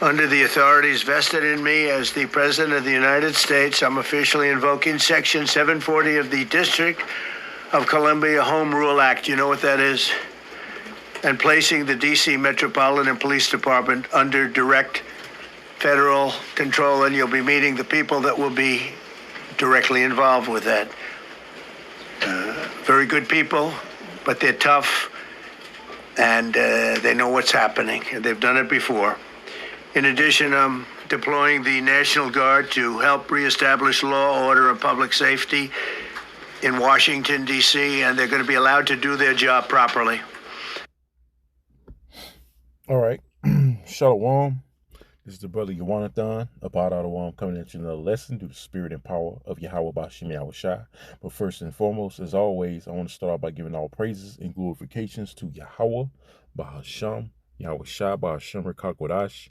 Under the authorities vested in me as the President of the United States, I'm officially invoking Section 740 of the District of Columbia Home Rule Act. You know what that is? And placing the D.C. Metropolitan Police Department under direct federal control, and you'll be meeting the people that will be directly involved with that. Very good people, but they're tough, and they know what's happening, and they've done it before. In addition, I'm deploying the National Guard to help reestablish law, order, and public safety in Washington, D.C., and they're going to be allowed to do their job properly. All right. Shalom. This is the brother Yawanathan, about Adawam, coming at you another lesson through the spirit and power of Yahweh Bashim Yahushua. But first and foremost, as always, I want to start out by giving all praises and glorifications to Yahweh, Bahasham, Yahushua, Bahasham, Rekakwadash.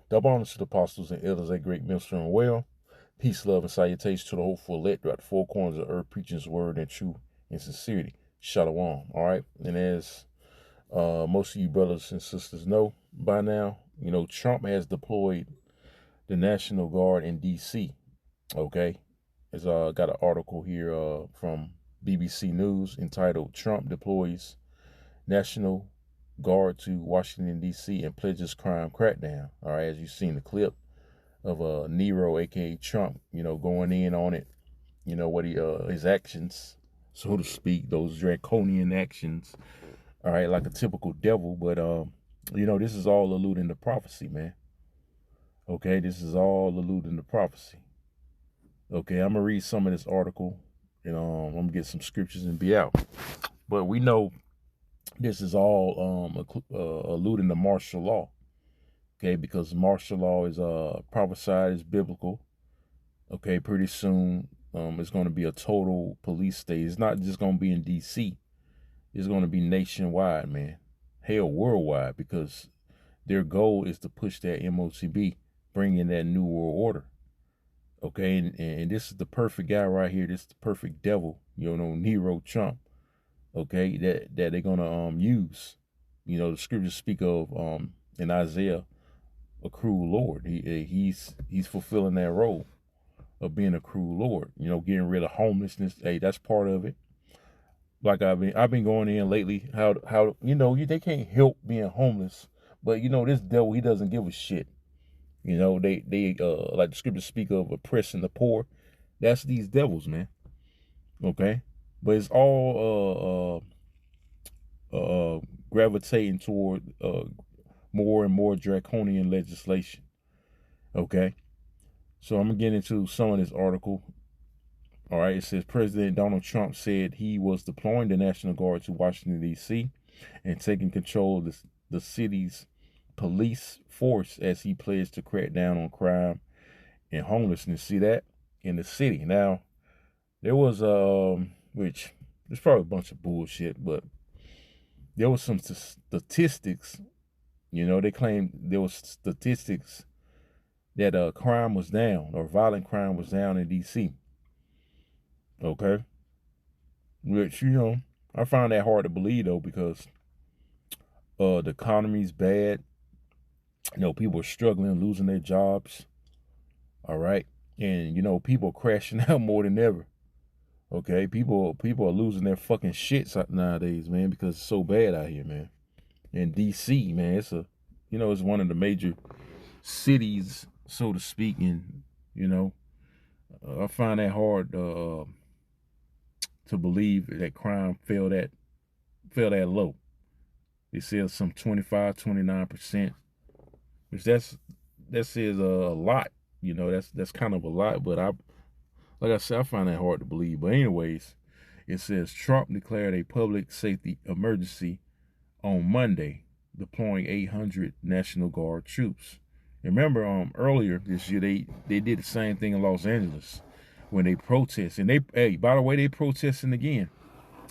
Double honors to the apostles and elders at Great Millstone and Well. Peace, love, and salutations to the hopeful elect throughout the four corners of earth, preaching his word in truth and sincerity. Shalom. All right. And as most of you brothers and sisters know by now, you know, Trump has deployed the National Guard in D.C. Okay. It's got an article here from BBC News entitled "Trump Deploys National Guard to Washington, D.C. and Pledges Crime Crackdown." All right, as you've seen the clip of Nero, aka Trump, you know, going in on it, you know, what his actions, so to speak, those draconian actions, all right, like a typical devil. But you know, this is all alluding to prophecy, man. Okay, this is all alluding to prophecy. Okay, I'm gonna read some of this article, and I'm gonna get some scriptures and be out. But we know this is all alluding to martial law. Okay, because martial law is prophesied, is biblical. Okay, pretty soon it's going to be a total police state. It's not just going to be in D.C. It's going to be nationwide, man. Hell, worldwide, because their goal is to push that MOTB, bring in that new world order. Okay, and this is the perfect guy right here. This is the perfect devil, you know, Nero Trump. Okay, that they're gonna use. You know, the scriptures speak of in Isaiah, a cruel Lord. He's fulfilling that role of being a cruel Lord. You know, getting rid of homelessness. Hey, that's part of it. Like I've been going in lately. How you know they can't help being homeless, but you know this devil, he doesn't give a shit. You know they like the scriptures speak of oppressing the poor. That's these devils, man. Okay, but it's all gravitating toward more and more draconian legislation. Okay, so I'm gonna get into some of this article. All right, it says President Donald Trump said he was deploying the National Guard to Washington, D.C. and taking control of the city's police force as he pledged to crack down on crime and homelessness. See that in the city. Now, there was which there's probably a bunch of bullshit, but there was some statistics. You know, they claimed there was statistics that crime was down, or violent crime was down in D.C. Okay, which, you know, I find that hard to believe though, because the economy's bad. You know, people are struggling, losing their jobs. All right, and you know, people are crashing out more than ever. Okay, people are losing their fucking shits nowadays, man, because it's so bad out here, man. In D.C., man, it's it's one of the major cities, so to speak, and you know, I find that hard to believe that crime fell that low. It says some 25, 29%, which that says a lot. You know, that's kind of a lot, but like I said, I find that hard to believe. But anyways, it says Trump declared a public safety emergency on Monday, deploying 800 National Guard troops. Remember, earlier this year they did the same thing in Los Angeles when they protest, and by the way, they protesting again.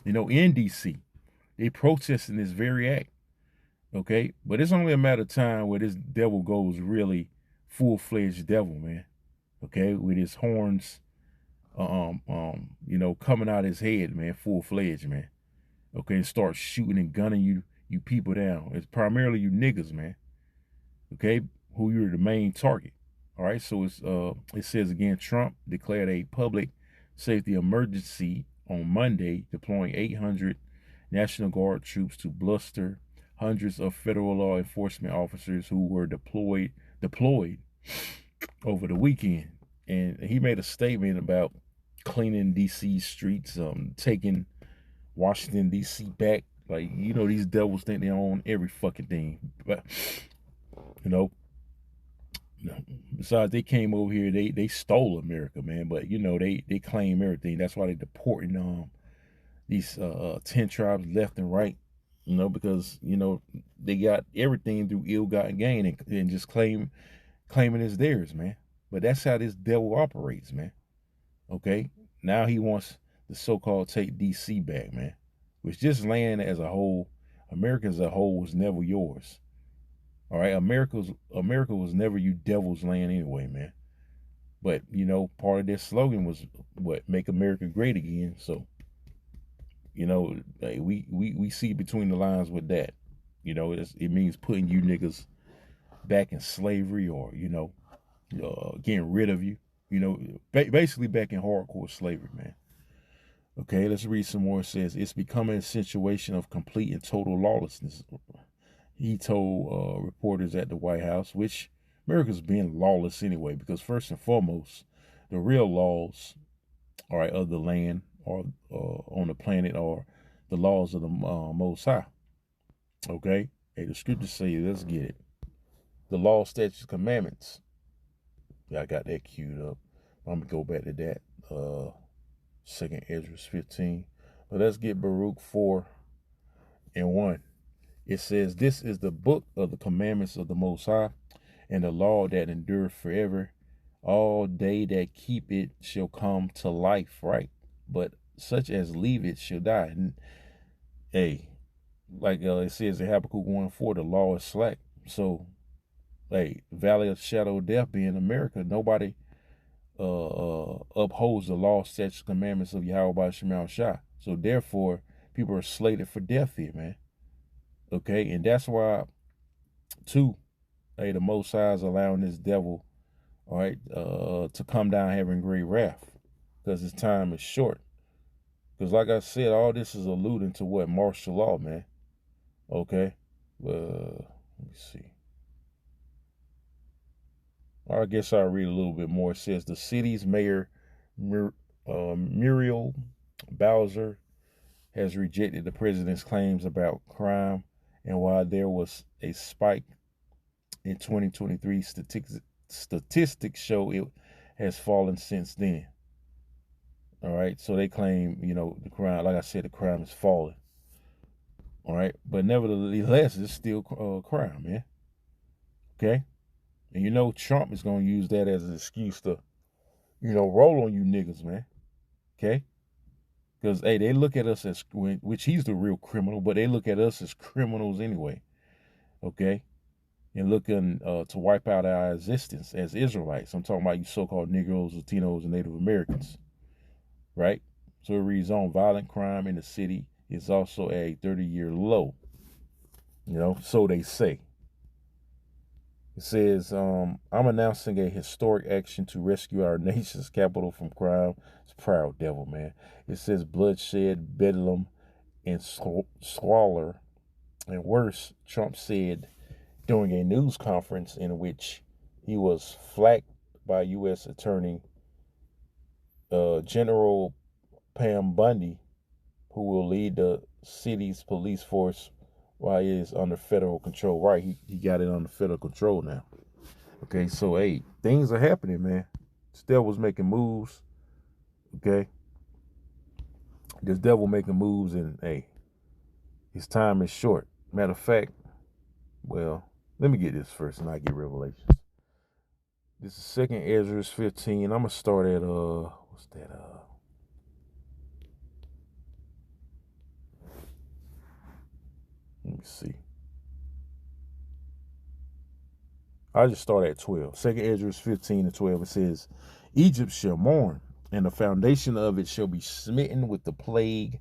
You know, in D.C., they protesting this very act. Okay, but it's only a matter of time where this devil goes really full-fledged devil, man. Okay, with his horns, you know, coming out his head, man, full-fledged, man. Okay, and start shooting and gunning you people down. It's primarily you niggas, man. Okay, who you're the main target. All right, so it says again, Trump declared a public safety emergency on Monday, deploying 800 National Guard troops to bluster hundreds of federal law enforcement officers who were deployed over the weekend. And he made a statement about cleaning D.C. streets, taking Washington D.C. back. Like, you know, these devils think they own every fucking thing, but you know, besides, they came over here, they stole America, man. But you know, they claim everything. That's why they deporting these 10 tribes left and right. You know, because you know they got everything through ill-gotten gain and just claiming it's theirs, man. But that's how this devil operates, man. Okay, now he wants the so-called take DC back, man. Which this land as a whole, America as a whole, was never yours. All right, America was never you devil's land anyway, man. But you know, part of their slogan was what, make America great again. So, you know, we see between the lines with that. You know, it means putting you niggas back in slavery, or you know, getting rid of you. You know, basically back in hardcore slavery, man. Okay, let's read some more. It says it's becoming a situation of complete and total lawlessness. He told reporters at the White House, which America's being lawless anyway, because first and foremost, the real laws, all right, of the land or on the planet are the laws of the Most High. Okay, hey, the scriptures say, let's get it. The law, statutes, commandments. Yeah, I got that queued up. I'm gonna go back to that. 2nd Ezra 15. But let's get Baruch 4:1. It says, this is the book of the commandments of the Most High, and the law that endureth forever. All they that keep it shall come to life, right? But such as leave it shall die. And, hey, like it says in Habakkuk 1:4, the law is slack. So, hey, valley of shadow of death being America, nobody upholds the law, statutes, commandments of Yahweh by Shemal Shah. So therefore, people are slated for death here, man. Okay, and that's why, too, hey, the Most High is allowing this devil, all right, to come down having great wrath, because his time is short. Because like I said, all this is alluding to what? Martial law, man. Okay, let me see. I guess I'll read a little bit more. It says the city's mayor, Muriel Bowser, has rejected the president's claims about crime, and while there was a spike in 2023, statistics show it has fallen since then. All right, so they claim, you know, the crime, like I said, the crime is falling. All right, but nevertheless, it's still crime, man. Okay. And you know, Trump is going to use that as an excuse to, you know, roll on you niggas, man. Okay? Because, hey, they look at us as, which he's the real criminal, but they look at us as criminals anyway. Okay? And looking to wipe out our existence as Israelites. I'm talking about you so-called Negroes, Latinos, and Native Americans. Right? So it reads on, violent crime in the city is also at a 30-year low. You know, so they say. It says, I'm announcing a historic action to rescue our nation's capital from crime. It's proud devil, man. It says bloodshed, bedlam, and squalor. And worse, Trump said during a news conference in which he was flagged by U.S. Attorney General Pam Bundy, who will lead the city's police force while it is under federal control. Right, he got it under federal control now. Okay, so, hey, things are happening, man. This devil's making moves, okay? This devil making moves, and, hey, his time is short. Matter of fact, well, let me get this first, and I get Revelations. This is 2nd Ezra 15. I'm going to start at, what's that, let me see. I just start at 12. 2nd Ezra 15:12. It says, Egypt shall mourn, and the foundation of it shall be smitten with the plague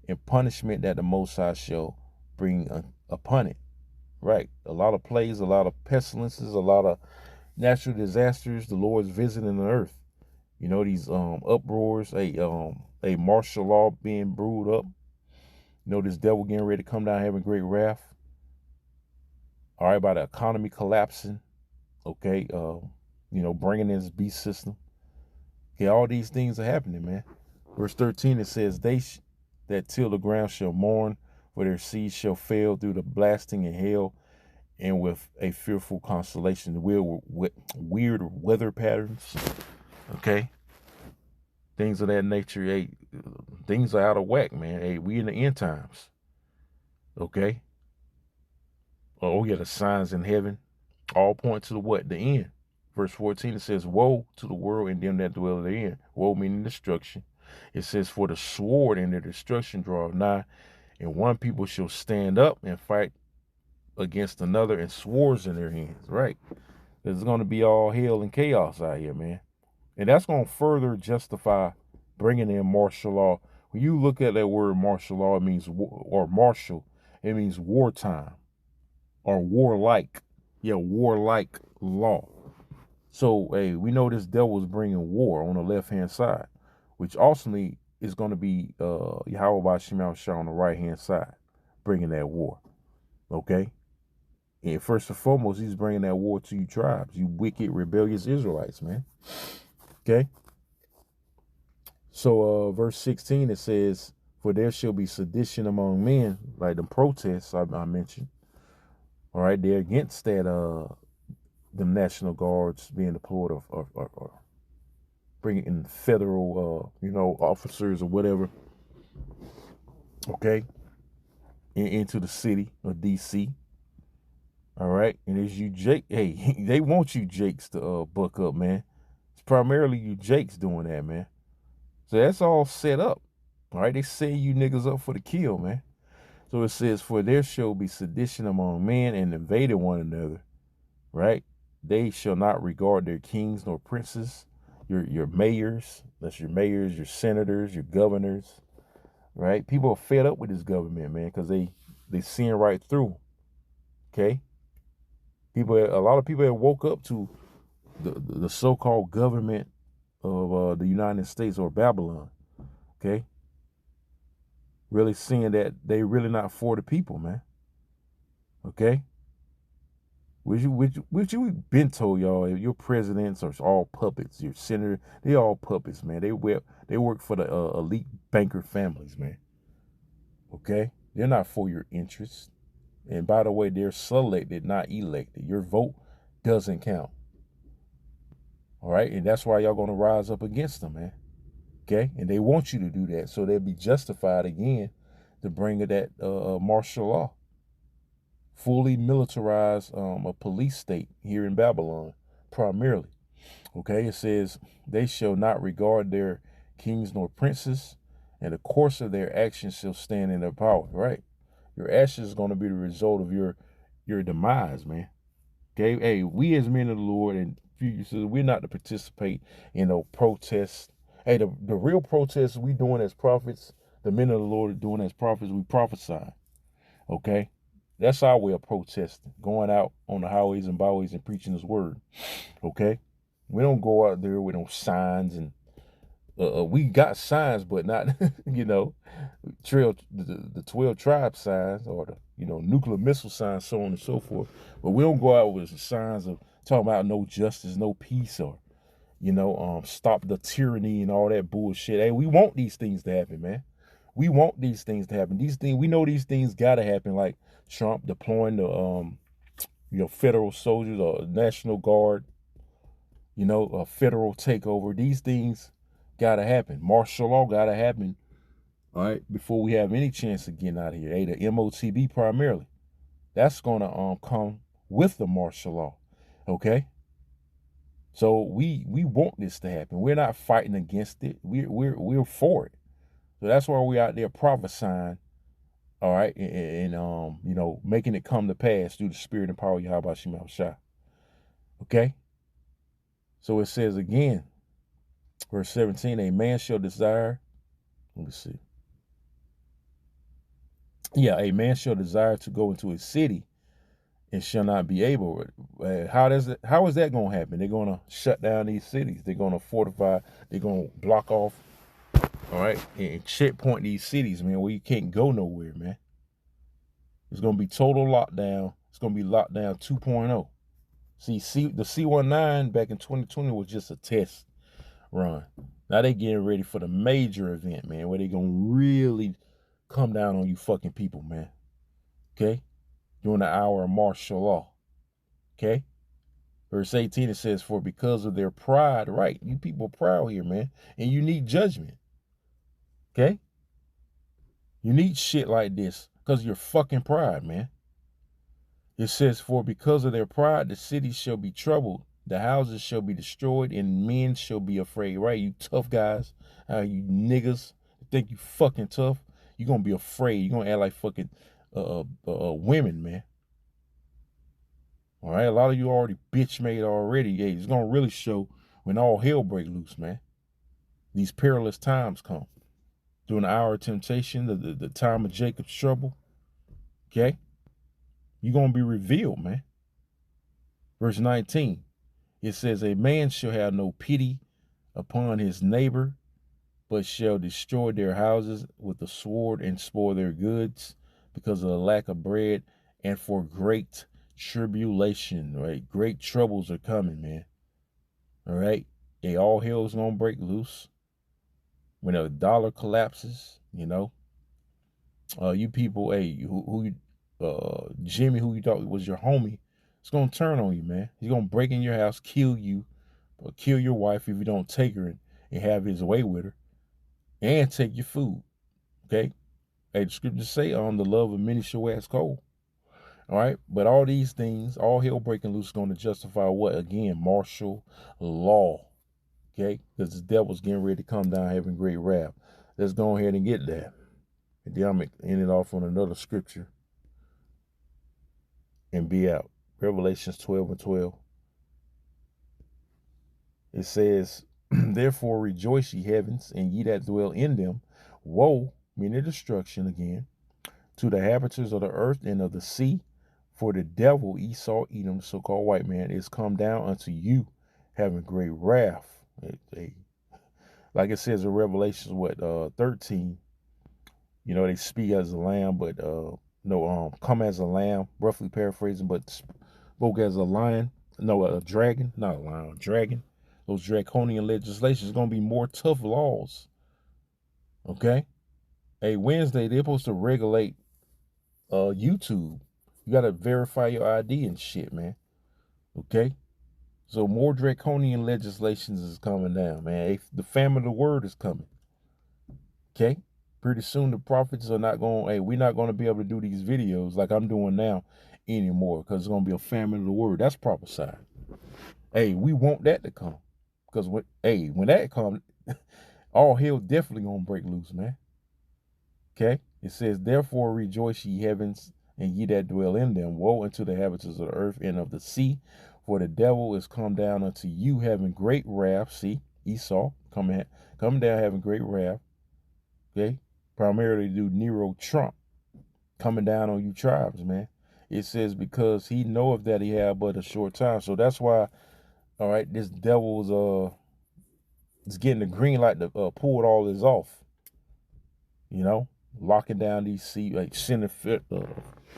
and punishment that the Most High shall bring upon it. Right. A lot of plagues, a lot of pestilences, a lot of natural disasters. The Lord's visiting the earth. You know, these uproars, a martial law being brewed up. You know, this devil getting ready to come down having great wrath. All right, by the economy collapsing. Okay, bringing in this beast system. Okay, all these things are happening, man. Verse 13, it says, that till the ground shall mourn, for their seeds shall fail through the blasting and hail, and with a fearful constellation, weird weather patterns. Okay, things of that nature. Hey, things are out of whack, man. Hey, we in the end times. Okay. Oh yeah, the signs in heaven all point to the what? The end. Verse 14, it says, woe to the world and them that dwell therein. Woe meaning destruction. It says, for the sword and their destruction draweth nigh, and one people shall stand up and fight against another, and swords in their hands. Right. There's going to be all hell and chaos out here, man. And that's going to further justify bringing in martial law. When you look at that word martial law, it means, or martial, it means wartime or warlike. Yeah, warlike law. So, hey, we know this devil is bringing war on the left-hand side, which ultimately is going to be Yahweh Shema Shah on the right-hand side, bringing that war. Okay? And first and foremost, he's bringing that war to you tribes, you wicked, rebellious Israelites, man. Okay? So, verse 16, it says, for there shall be sedition among men, like the protests I mentioned. All right, they're against that, the National Guards being deployed or bringing in federal, officers or whatever, okay, into the city of D.C. All right, and as you Jake, hey, they want you Jakes to buck up, man. It's primarily you Jakes doing that, man. So that's all set up. All right, they set you niggas up for the kill, man. So it says, for there shall be sedition among men and invading one another, right? They shall not regard their kings nor princes, your mayors, that's your mayors, your senators, your governors, right? People are fed up with this government, man, because they seeing right through. Okay, a lot of people have woke up to the so-called government of the United States or Babylon. Okay, really seeing that they really not for the people, man. Okay. Which you been told y'all, your presidents are all puppets. Your senator, they all puppets, man. They work for the elite banker families, man. Okay, they're not for your interests. And by the way, they're selected, not elected. Your vote doesn't count. All right, and that's why y'all gonna rise up against them, man. Okay, and they want you to do that, so they'll be justified again to bring that martial law. Fully militarized a police state here in Babylon, primarily. Okay, it says, they shall not regard their kings nor princes, and the course of their actions shall stand in their power. Right, your actions is going to be the result of your demise, man. Okay, hey, we as men of the Lord and we're not to participate in no protests. Hey, the real protests we doing as prophets, the men of the Lord are doing as prophets, we prophesy. Okay. That's our way of protesting, going out on the highways and byways and preaching his word. Okay? We don't go out there with no signs and we got signs, but not, the 12 tribe signs or the, nuclear missile signs, so on and so forth. But we don't go out with the signs of talking about no justice, no peace, or, stop the tyranny and all that bullshit. Hey, we want these things to happen, man. We want these things to happen. We know these things gotta happen, like Trump deploying the federal soldiers or National Guard, a federal takeover. These things gotta happen. Martial law gotta happen, all right, before we have any chance of getting out of here. Hey, the MOTB primarily. That's gonna come with the martial law. Okay? So we want this to happen. We're not fighting against it. We're for it. So that's why we're out there prophesying, all right, and making it come to pass through the spirit and power of Yahweh Shema Shah. Okay? So it says again, verse 17, a man shall desire, let me see. Yeah, a man shall desire to go into a city and shall not be able. How is that going to happen? They're going to shut down these cities. They're going to fortify. They're going to block off. All right, and checkpoint these cities, man, where you can't go nowhere, man. It's going to be total lockdown. It's going to be lockdown 2.0. See, the C-19 back in 2020 was just a test run. Now they getting ready for the major event, man, where they going to really come down on you fucking people, man. Okay? During the hour of martial law. Okay? Verse 18, it says, for because of their pride, right? You people proud here, man. And you need judgment. Okay? You need shit like this because of your fucking pride, man. It says, for because of their pride, the cities shall be troubled, the houses shall be destroyed, and men shall be afraid, right? You tough guys, you niggas think you fucking tough, you're going to be afraid. You're going to act like fucking women, man. All right, a lot of you already bitch made already. Hey, it's going to really show when all hell break loose, man. These perilous times come. During the hour of temptation, the time of Jacob's trouble, okay? You're going to be revealed, man. Verse 19, it says, a man shall have no pity upon his neighbor, but shall destroy their houses with the sword and spoil their goods because of the lack of bread and for great tribulation, right? Great troubles are coming, man. All right? All hell is going to break loose. When a dollar collapses, you know, you people, Jimmy, who you thought was your homie, it's going to turn on you, man. He's going to break in your house, kill you, or kill your wife if you don't take her and have his way with her, and take your food, okay? Hey, the scriptures say, the love of many shall wax cold, all right? But all these things, all hell breaking loose is going to justify what? Again, martial law, okay? Because the devil's getting ready to come down having great wrath. Let's go ahead and get that. And then I'm going to end it off on another scripture and be out. Revelations 12:12. It says, therefore rejoice, ye heavens, and ye that dwell in them. Woe, meaning destruction again, to the inhabitants of the earth and of the sea. For the devil, Esau, Edom, the so-called white man, is come down unto you, having great wrath. Like it says in Revelations, 13, you know, they speak as a lamb, but come as a lamb, roughly paraphrasing, but spoke as a lion. No, a dragon, not a lion, a dragon. Those draconian legislations are going to be more tough laws. Okay? Hey, Wednesday, they're supposed to regulate YouTube. You got to verify your ID and shit, man. Okay? So more draconian legislations is coming down, man. The famine of the word is coming. Okay? Pretty soon the prophets are not going, we're not going to be able to do these videos like I'm doing now anymore because it's going to be a famine of the word. That's prophesied. Hey, we want that to come. Because when that comes, all hell definitely going to break loose, man. Okay? It says, therefore rejoice, ye heavens, and ye that dwell in them. Woe unto the inhabitants of the earth and of the sea, for the devil is come down unto you, having great wrath. See, Esau coming down having great wrath. Okay? Primarily due Nero Trump coming down on you tribes, man. It says, because he knoweth that he have but a short time. So that's why, all right, this devil's is getting the green light to pull all this off. You know, locking down these seats, like sending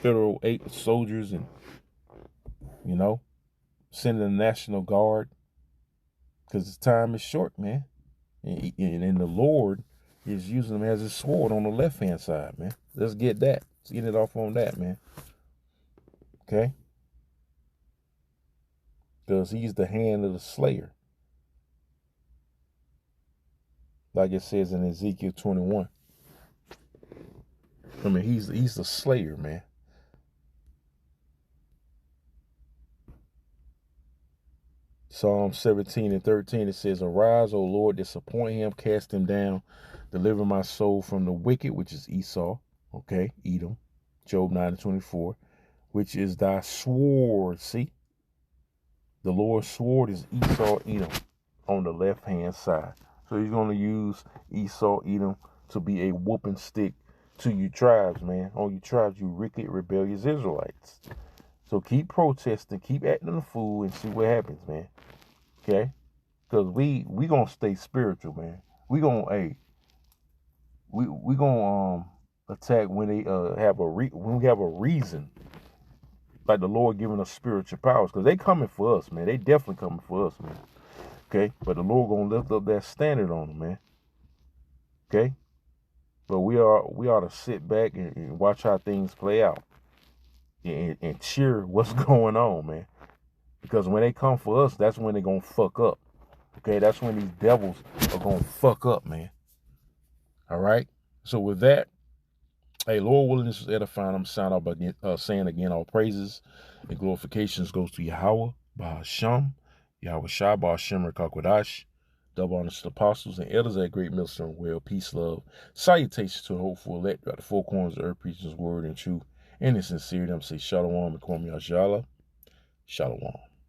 federal soldiers and, you know, sending the National Guard because his time is short, man. And the Lord is using them as his sword on the left-hand side, man. Let's get that. Let's get it off on that, man. Okay? Because he's the hand of the slayer. Like it says in Ezekiel 21. I mean, he's the slayer, man. Psalm 17:13, it says, arise, O Lord, disappoint him, cast him down, deliver my soul from the wicked, which is Esau, okay, Edom. Job 9:24, which is thy sword. See, the Lord's sword is Esau, Edom, on the left-hand side. So he's going to use Esau, Edom, to be a whooping stick to you tribes, man. On you tribes, you wicked, rebellious Israelites. So keep protesting, keep acting a fool, and see what happens, man. Okay? Because we gonna stay spiritual, man. We gonna, hey, we gonna attack when they have when we have a reason, like the Lord giving us spiritual powers, because they coming for us, man. They definitely coming for us, man. Okay, but the Lord gonna lift up that standard on them, man. Okay, but we ought to sit back and watch how things play out and cheer what's going on, man. Because when they come for us, that's when they gonna fuck up. Okay, that's when these devils are gonna fuck up, man. All right. So with that, hey, Lord willing, this is edifying. I'm signing off by saying again, all praises and glorifications goes to Yahweh, Bahasham, Yahweh Shah, Bahasham, Rekakwadash, double honors to the apostles and elders at Great Millstone, well, peace, love, salutations to the hopeful elect throughout the four corners of earth, preaching his word and truth, and in sincerity, I'm saying Shalom, and Kwame Yashala, Shalom.